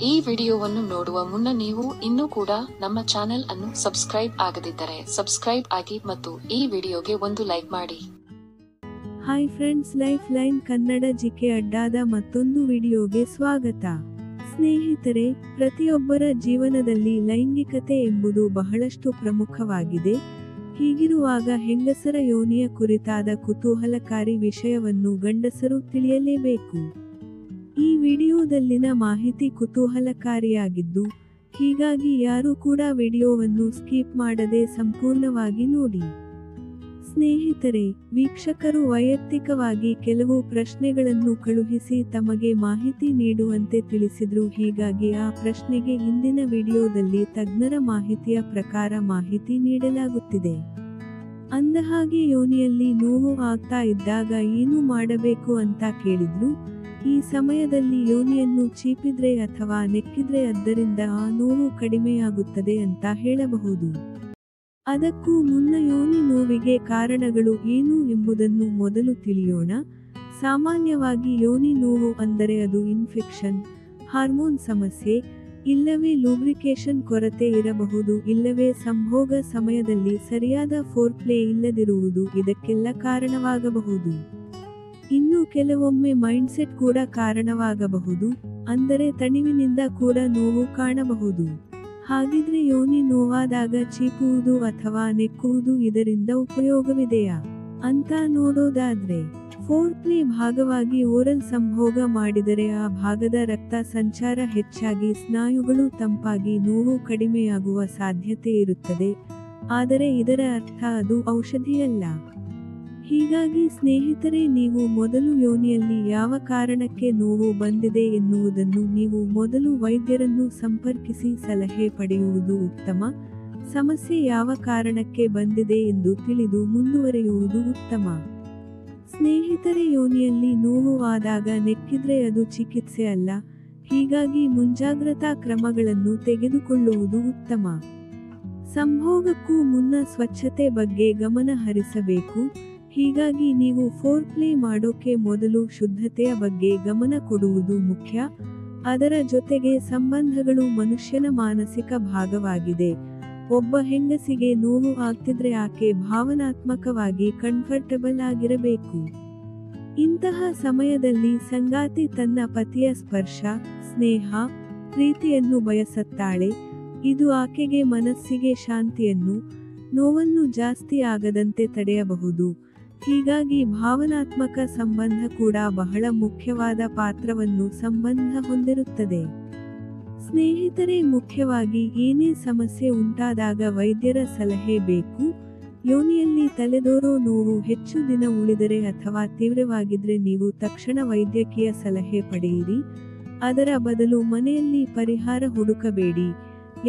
ಈ ವಿಡಿಯೋವನ್ನು ನೋಡುವ ಮುನ್ನ ನೀವು ಇನ್ನೂ ಕೂಡ ನಮ್ಮ ಚಾನೆಲ್ ಅನ್ನು ಸಬ್ಸ್ಕ್ರೈಬ್ ಆಗದಿದ್ದರೆ ಸಬ್ಸ್ಕ್ರೈಬ್ ಆಗಿ ಮತ್ತು ಈ ವಿಡಿಯೋಗೆ ಒಂದು ಲೈಕ್ ಮಾಡಿ. Hi friends, life line Kannada GK ಅಡ್ಡಾದ ಮತ್ತೊಂದು ವಿಡಿಯೋಗೆ ಸ್ವಾಗತ. ಸ್ನೇಹಿತರೆ, ಪ್ರತಿಯೊಬ್ಬರ ಜೀವನದಲ್ಲಿ ಲೈಂಗಿಕತೆ ಎಂಬುದು ಬಹಳಷ್ಟು ಪ್ರಮುಖವಾಗಿದೆ. ಹೀಗಿರುವಾಗ ಹೆಂಗಸರ ಯೋನಿಯ ಕುರಿತಾದ ಕುತೂಹಲಕಾರಿ ವಿಷಯವನ್ನು ಗಂಡಸರು ತಿಳಿಯಲೇಬೇಕು. ಈ ವಿಡಿಯೋದಲ್ಲಿನ ಮಾಹಿತಿ ಕುತೂಹಲಕಾರಿಯಾಗಿದ್ದು, ಹೀಗಾಗಿ ಯಾರೂ ಕೂಡ ವಿಡಿಯೋವನ್ನು ಸ್ಕಿಪ್ ಮಾಡದೆ ಸಂಪೂರ್ಣವಾಗಿ ನೋಡಿ. ಸ್ನೇಹಿತರೆ, ವೀಕ್ಷಕರು ವೈಯಕ್ತಿಕವಾಗಿ ಕೆಲವು ಪ್ರಶ್ನೆಗಳನ್ನು ಕಳುಹಿಸಿ ತಮಗೆ ಮಾಹಿತಿ ನೀಡುವಂತೆ ತಿಳಿಸಿದ್ರು. ಹೀಗಾಗಿ ಆ ಪ್ರಶ್ನೆಗೆ ಇಂದಿನ ವಿಡಿಯೋದಲ್ಲಿ ತಜ್ಞರ ಮಾಹಿತಿಯ ಪ್ರಕಾರ ಮಾಹಿತಿ ನೀಡಲಾಗುತ್ತಿದೆ. ಅಂದಹಾಗೆ, ಯೋನಿಯಲ್ಲಿ ನೋವು ಆಗ್ತಾ ಇದ್ದಾಗ ಏನು ಮಾಡಬೇಕು ಅಂತ ಕೇಳಿದ್ರು. ಈ ಸಮಯದಲ್ಲಿ ಯೋನಿಯನ್ನು ಚೀಪಿದ್ರೆ ಅಥವಾ ನೆಕ್ಕಿದ್ರೆ ಅದರಿಂದ ಆ ನೋವು ಕಡಿಮೆಯಾಗುತ್ತದೆ ಅಂತ ಹೇಳಬಹುದು. ಅದಕ್ಕೂ ಮುನ್ನ ಯೋನಿ ನೋವಿಗೆ ಕಾರಣಗಳು ಏನು ಎಂಬುದನ್ನು ಮೊದಲು ತಿಳಿಯೋಣ. ಸಾಮಾನ್ಯವಾಗಿ ಯೋನಿ ನೋವು ಅಂದರೆ ಅದು ಇನ್ಫೆಕ್ಷನ್, ಹಾರ್ಮೋನ್ ಸಮಸ್ಯೆ, ಇಲ್ಲವೇ ಲೂಬ್ರಿಕೇಶನ್ ಕೊರತೆ ಇರಬಹುದು, ಇಲ್ಲವೇ ಸಂಭೋಗ ಸಮಯದಲ್ಲಿ ಸರಿಯಾದ ಫೋರ್ಪ್ಲೇ ಇಲ್ಲದಿರುವುದು ಇದಕ್ಕೆಲ್ಲ ಕಾರಣವಾಗಬಹುದು. ಇನ್ನು ಕೆಲವೊಮ್ಮೆ ಮೈಂಡ್ಸೆಟ್ ಕೂಡ ಕಾರಣವಾಗಬಹುದು, ಅಂದರೆ ತಣಿವಿನಿಂದ ಕೂಡ ನೋವು ಕಾಣಬಹುದು. ಹಾಗಿದ್ರೆ ಯೋನಿ ನೋವಾದಾಗ ಚೀಪುವುದು ಅಥವಾ ನೆಕ್ಕುವುದು ಇದರಿಂದ ಉಪಯೋಗವಿದೆಯಾ ಅಂತ ನೋಡೋದಾದ್ರೆ, ಫೋರ್ಪ್ಲೇ ಭಾಗವಾಗಿ ಓರಲ್ ಸಂಭೋಗ ಮಾಡಿದರೆ ಆ ಭಾಗದ ರಕ್ತ ಸಂಚಾರ ಹೆಚ್ಚಾಗಿ ಸ್ನಾಯುಗಳು ತಂಪಾಗಿ ನೋವು ಕಡಿಮೆಯಾಗುವ ಸಾಧ್ಯತೆ ಇರುತ್ತದೆ. ಆದರೆ ಇದರ ಅರ್ಥ ಅದು ಔಷಧಿಯಲ್ಲ. ಹೀಗಾಗಿ ಸ್ನೇಹಿತರೆ, ನೀವು ಮೊದಲು ಯೋನಿಯಲ್ಲಿ ಯಾವ ಕಾರಣಕ್ಕೆ ನೋವು ಬಂದಿದೆ ಎನ್ನುವುದನ್ನು ನೀವು ಮೊದಲು ವೈದ್ಯರನ್ನು ಸಂಪರ್ಕಿಸಿ ಸಲಹೆ ಪಡೆಯುವುದು ಉತ್ತಮ. ಸಮಸ್ಯೆ ಯಾವ ಕಾರಣಕ್ಕೆ ಬಂದಿದೆ ಎಂದು ತಿಳಿದು ಮುಂದುವರಿಯುವುದು ಉತ್ತಮ. ಸ್ನೇಹಿತರೆ, ಯೋನಿಯಲ್ಲಿ ನೋವು ಆದಾಗ ನೆಕ್ಕಿದ್ರೆ ಅದು ಚಿಕಿತ್ಸೆ ಅಲ್ಲ. ಹೀಗಾಗಿ ಮುಂಜಾಗ್ರತಾ ಕ್ರಮಗಳನ್ನು ತೆಗೆದುಕೊಳ್ಳುವುದು ಉತ್ತಮ. ಸಂಭೋಗಕ್ಕೂ ಮುನ್ನ ಸ್ವಚ್ಛತೆ ಬಗ್ಗೆ ಗಮನ ಹರಿಸಬೇಕು. ಹೀಗಾಗಿ ನೀವು ಫೋರ್ಪ್ಲೇ ಮಾಡೋಕೆ ಮೊದಲು ಶುದ್ಧತೆಯ ಬಗ್ಗೆ ಗಮನ ಕೊಡುವುದು ಮುಖ್ಯ. ಅದರ ಜೊತೆಗೆ ಸಂಬಂಧಗಳು ಮನುಷ್ಯನ ಮಾನಸಿಕ ಭಾಗವಾಗಿದೆ. ಒಬ್ಬ ಹೆಂಗಸಿಗೆ ನೋವು ಆಗ್ತಿದ್ರೆ ಆಕೆ ಭಾವನಾತ್ಮಕವಾಗಿ ಕಂಫರ್ಟಬಲ್ ಆಗಿರಬೇಕು. ಇಂತಹ ಸಮಯದಲ್ಲಿ ಸಂಗಾತಿ ತನ್ನ ಪತಿಯ ಸ್ಪರ್ಶ, ಸ್ನೇಹ, ಪ್ರೀತಿಯನ್ನು ಬಯಸುತ್ತಾಳೆ. ಇದು ಆಕೆಗೆ ಮನಸ್ಸಿಗೆ ಶಾಂತಿಯನ್ನು, ನೋವನ್ನು ಜಾಸ್ತಿ ಆಗದಂತೆ ತಡೆಯಬಹುದು. ಹೀಗಾಗಿ ಭಾವನಾತ್ಮಕ ಸಂಬಂಧ ಕೂಡ ಬಹಳ ಮುಖ್ಯವಾದ ಪಾತ್ರವನ್ನು ಸಂಬಂಧ ಹೊಂದಿರುತ್ತದೆ. ಸ್ನೇಹಿತರೆ, ಮುಖ್ಯವಾಗಿ ಏನೇ ಸಮಸ್ಯೆ ಉಂಟಾದಾಗ ವೈದ್ಯರ ಸಲಹೆ ಬೇಕು. ಯೋನಿಯಲ್ಲಿ ತಲೆದೋರೋ ನೋವು ಹೆಚ್ಚು ದಿನ ಉಳಿದರೆ ಅಥವಾ ತೀವ್ರವಾಗಿದ್ರೆ ನೀವು ತಕ್ಷಣ ವೈದ್ಯಕೀಯ ಸಲಹೆ ಪಡೆಯಿರಿ. ಅದರ ಬದಲು ಮನೆಯಲ್ಲಿ ಪರಿಹಾರ ಹುಡುಕಬೇಡಿ,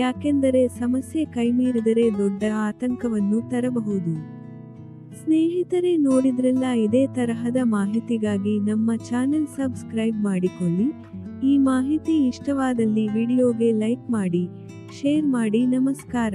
ಯಾಕೆಂದರೆ ಸಮಸ್ಯೆ ಕೈಮೀರಿದರೆ ದೊಡ್ಡ ಆತಂಕವನ್ನು ತರಬಹುದು. ಸ್ನೇಹಿತರೆ, ನೋಡಿದ್ರಲ್ಲ, ಇದೇ ತರಹದ ಮಾಹಿತಿಗಾಗಿ ನಮ್ಮ ಚಾನೆಲ್ ಸಬ್ಸ್ಕ್ರೈಬ್ ಮಾಡಿಕೊಳ್ಳಿ. ಈ ಮಾಹಿತಿ ಇಷ್ಟವಾದಲ್ಲಿ ವಿಡಿಯೋಗೆ ಲೈಕ್ ಮಾಡಿ, ಶೇರ್ ಮಾಡಿ. ನಮಸ್ಕಾರ.